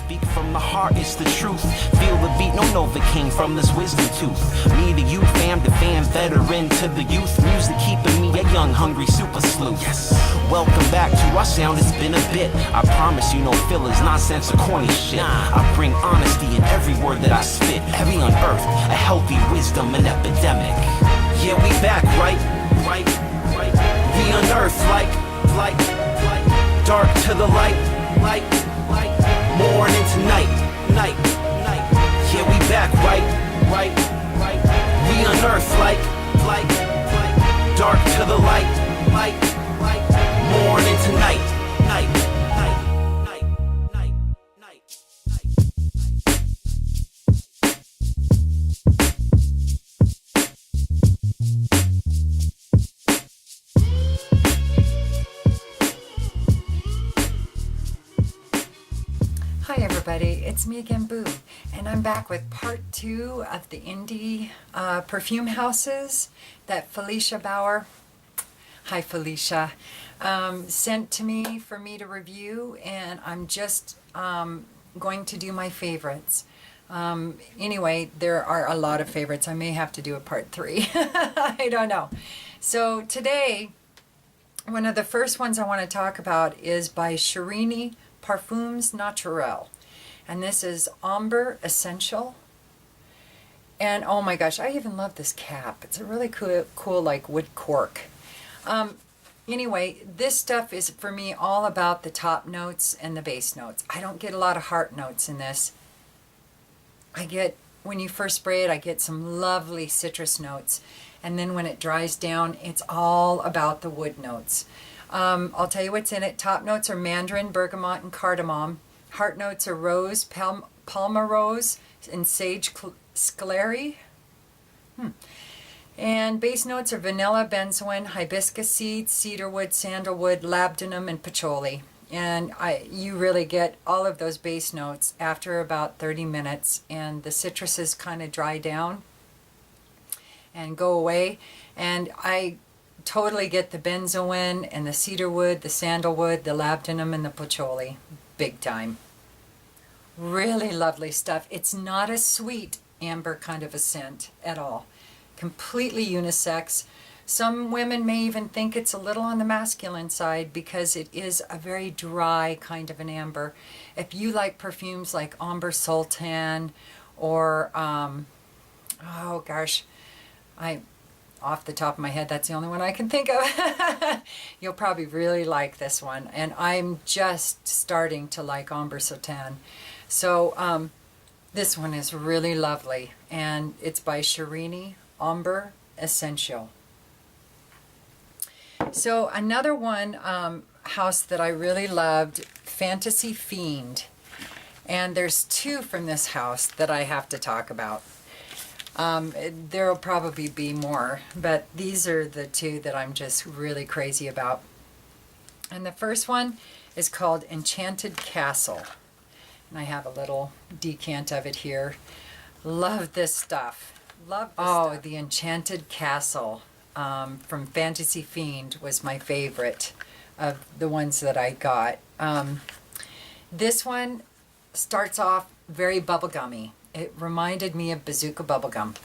speak from the heart, it's the truth. Feel the beat, no Novocaine from this wisdom tooth. Me to you, fam to fan, veteran to the youth. Music keeping me a young, hungry super sleuth. Yes. Welcome back to our sound, it's been a bit. I promise you no fillers, nonsense or corny shit. I bring honesty in every word that I spit. We unearth a healthy wisdom, an epidemic. Yeah, we back, right? We unearth like dark to the light, morning to night. Yeah, we back, right? We unearth like dark to the light, morning to night. Hi everybody, it's me again, Boo, and I'm back with part 2 of the indie perfume houses that Felicia Bauer, hi Felicia, sent to me for me to review, and I'm just going to do my favorites. Anyway, there are a lot of favorites. I may have to do a part 3. I don't know. So today, one of the first ones I want to talk about is by Sharini Parfums Naturel, and this is Amber Essential. And oh my gosh, I even love this cap. It's a really cool like wood cork. Anyway, this stuff is for me all about the top notes and the base notes. I don't get a lot of heart notes in this. I get, when you first spray it, I get some lovely citrus notes, and then when it dries down, it's all about the wood notes. I'll tell you what's in it. Top notes are mandarin, bergamot, and cardamom. Heart notes are rose, palma rose, and sage sclera. And base notes are vanilla, benzoin, hibiscus seeds, cedarwood, sandalwood, labdanum, and patchouli. And you really get all of those base notes after about 30 minutes, and the citruses kind of dry down and go away. And I totally get the benzoin and the cedarwood, the sandalwood, the labdanum, and the patchouli. Big time. Really lovely stuff. It's not a sweet amber kind of a scent at all. Completely unisex. Some women may even think it's a little on the masculine side because it is a very dry kind of an amber. If you like perfumes like Amber Sultan or, oh gosh, off the top of my head, that's the only one I can think of. You'll probably really like this one. And I'm just starting to like Amber Sultan. So this one is really lovely. And it's by Sharini, Amber Essential. So another one house that I really loved, Fantasy Fiend. And there's 2 from this house that I have to talk about. There'll probably be more, but these are the 2 that I'm just really crazy about. And the first one is called Enchanted Castle. And I have a little decant of it here. Love this stuff. Love this stuff. The Enchanted Castle from Fantasy Fiend was my favorite of the ones that I got. This one starts off very bubblegummy. It reminded me of Bazooka bubblegum.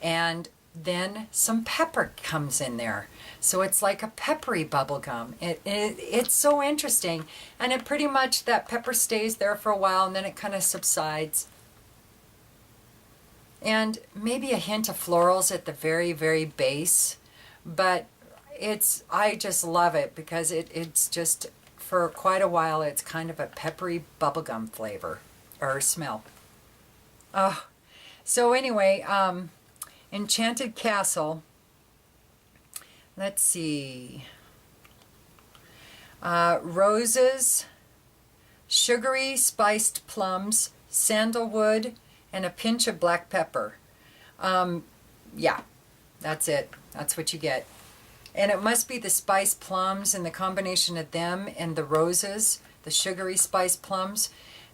And then some pepper comes in there. So it's like a peppery bubblegum. It's so interesting. And it pretty much, that pepper stays there for a while and then it kind of subsides. And maybe a hint of florals at the very, very base. But I just love it because it's just, for quite a while, it's kind of a peppery bubblegum flavor or smell. Oh, so anyway, Enchanted Castle. Let's see. Roses, sugary spiced plums, sandalwood, and a pinch of black pepper. Yeah, that's it. That's what you get. And it must be the spiced plums and the combination of them and the roses, the sugary spiced plums,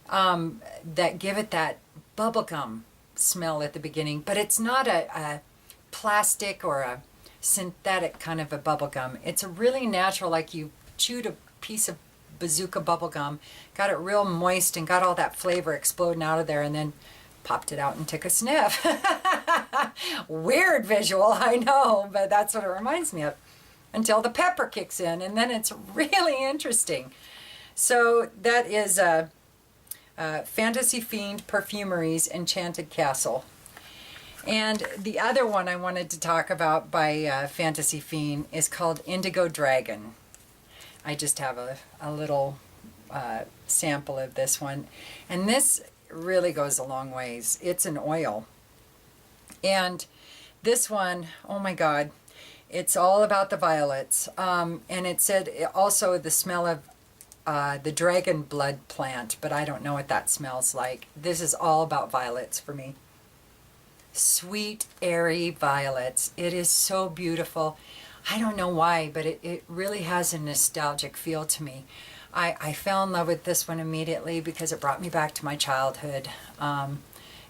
that give it that bubblegum smell at the beginning. But it's not a plastic or a synthetic kind of a bubblegum. It's a really natural, like you chewed a piece of bazooka bubble gum, got it real moist and got all that flavor exploding out of there, and then popped it out and took a sniff. Weird visual, I know, but that's what it reminds me of. Until the pepper kicks in, and then it's really interesting. So that is Fantasy Fiend Perfumery's Enchanted Castle. And the other one I wanted to talk about by Fantasy Fiend is called Indigo Dragon. I just have a little sample of this one. And this really goes a long ways. It's an oil. And this one, oh my God, it's all about the violets. And it said also the smell of the dragon blood plant, but I don't know what that smells like. This is all about violets for me. Sweet, airy violets. It is so beautiful. I don't know why, but it really has a nostalgic feel to me. I fell in love with this one immediately because it brought me back to my childhood.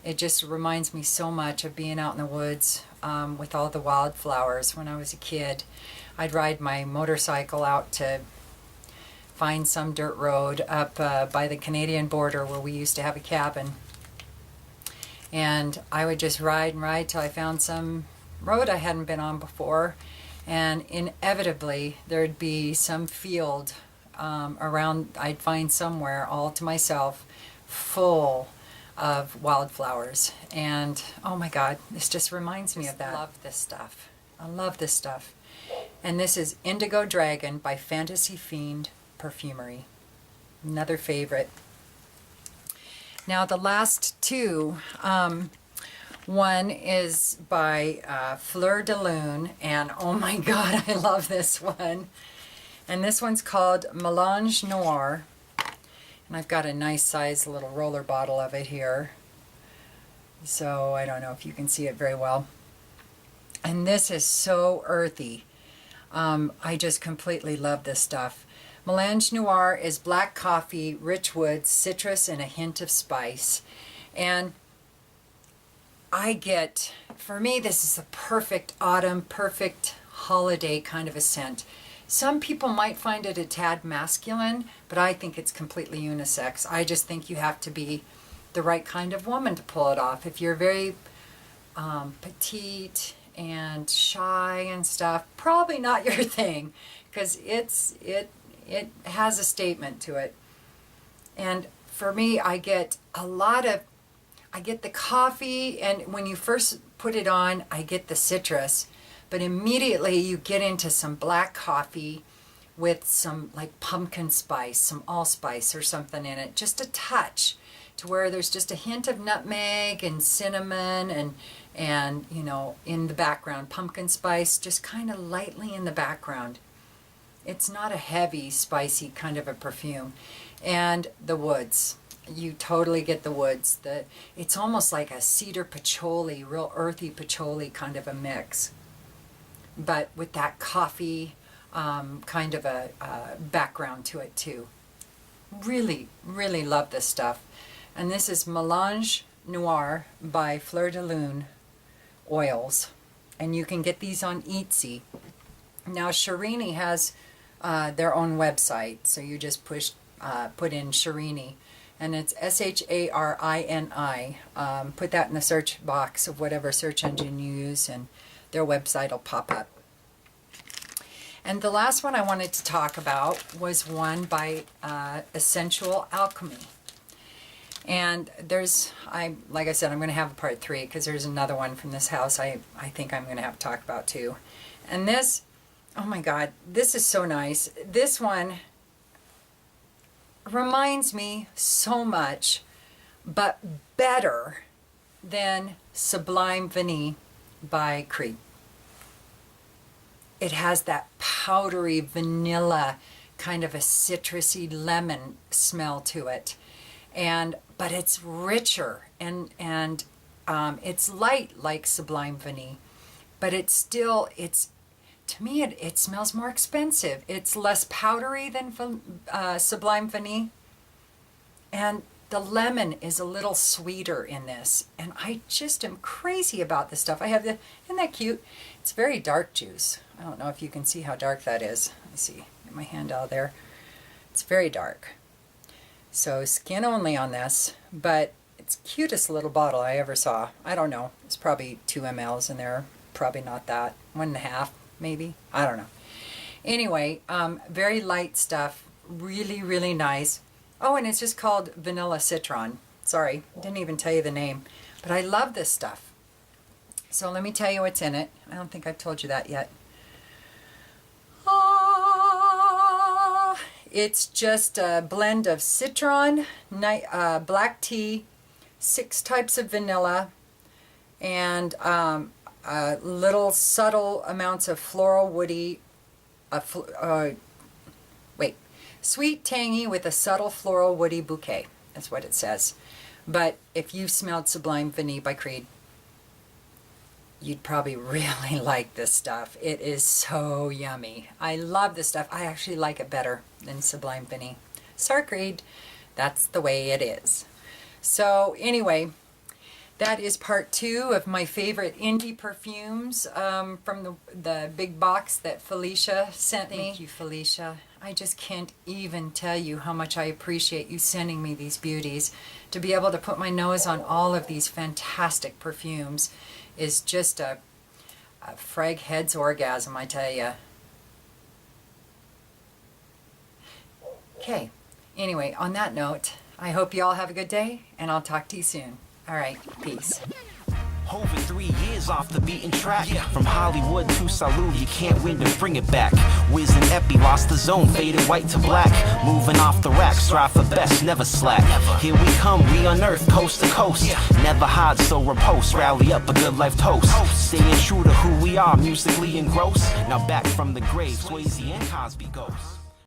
It just reminds me so much of being out in the woods with all the wildflowers when I was a kid. I'd ride my motorcycle out to find some dirt road up by the Canadian border where we used to have a cabin. And I would just ride and ride till I found some road I hadn't been on before. And inevitably, there'd be some field around, I'd find somewhere all to myself, full of wildflowers. And oh my God, this just reminds me of that. I love this stuff. I love this stuff. And this is Indigo Dragon by Fantasy Fiend Perfumery. Another favorite. Now the last two, one is by Fleur de Lune, and oh my God, I love this one. And this one's called Mélange Noir, and I've got a nice size little roller bottle of it here. So I don't know if you can see it very well. And this is so earthy. I just completely love this stuff. Mélange Noir is black coffee, rich woods, citrus, and a hint of spice. And I get, for me, this is the perfect autumn, perfect holiday kind of a scent. Some people might find it a tad masculine, but I think it's completely unisex. I just think you have to be the right kind of woman to pull it off. If you're very petite and shy and stuff, probably not your thing, because it has a statement to it. And for me, I get the coffee, and when you first put it on, I get the citrus, but immediately you get into some black coffee with some like pumpkin spice, some allspice or something in it, just a touch, to where there's just a hint of nutmeg and cinnamon and you know, in the background, pumpkin spice just kind of lightly in the background. It's not a heavy, spicy kind of a perfume. And the woods. You totally get the woods. It's almost like a cedar patchouli, real earthy patchouli kind of a mix. But with that coffee kind of a background to it too. Really, really love this stuff. And this is Mélange Noir by Fleur de Lune oils. And you can get these on Etsy. Now Sharini has their own website, so you just put in Sharini, and it's Sharini. Put that in the search box of whatever search engine you use, and their website will pop up. And the last one I wanted to talk about was one by Esscentual Alchemy. And like I said, I'm going to have a part 3 because there's another one from this house I think I'm going to have to talk about too. And this, oh my God, this is so nice. This one reminds me so much, but better than Sublime Vanille by Creed. It has that powdery vanilla kind of a citrusy lemon smell to it, but it's richer and it's light like Sublime Vanille, but to me it smells more expensive. It's less powdery than Sublime Vanille, and the lemon is a little sweeter in this, and I just am crazy about this stuff. Isn't that cute? It's very dark juice. I don't know if you can see how dark that is. Let me see, get my hand out there. It's very dark. So skin only on this, but it's the cutest little bottle I ever saw. I don't know. It's probably 2 mLs in there. Probably not that. 1.5 maybe. I don't know. Anyway, very light stuff. Really, really nice. Oh, and it's just called Vanilla Citron. Sorry, didn't even tell you the name. But I love this stuff. So let me tell you what's in it. I don't think I've told you that yet. It's just a blend of citron, black tea, 6 types of vanilla, and little subtle amounts of floral woody, sweet tangy with a subtle floral woody bouquet. That's what it says. But if you've smelled Sublime Vanille by Creed, you'd probably really like this stuff. It is so yummy. I love this stuff. I actually like it better than Sublime Vanille. Sorry, Creed. That's the way it is. So anyway, that is part 2 of my favorite indie perfumes from the big box that Felicia sent me. Thank you, Felicia. I just can't even tell you how much I appreciate you sending me these beauties. To be able to put my nose on all of these fantastic perfumes is just a frag head's orgasm, I tell you. Okay, anyway, on that note, I hope you all have a good day, and I'll talk to you soon. All right, peace. Over 3 years off the beaten track. From Hollywood to Salud, you can't win to bring it back. Wiz and Epi lost the zone, faded white to black. Moving off the rack, strive for best, never slack. Here we come, we unearth coast to coast. Never hide, so repose, rally up a good life toast. Staying true to who we are, musically engrossed. Now back from the grave, Swayze and Cosby ghosts.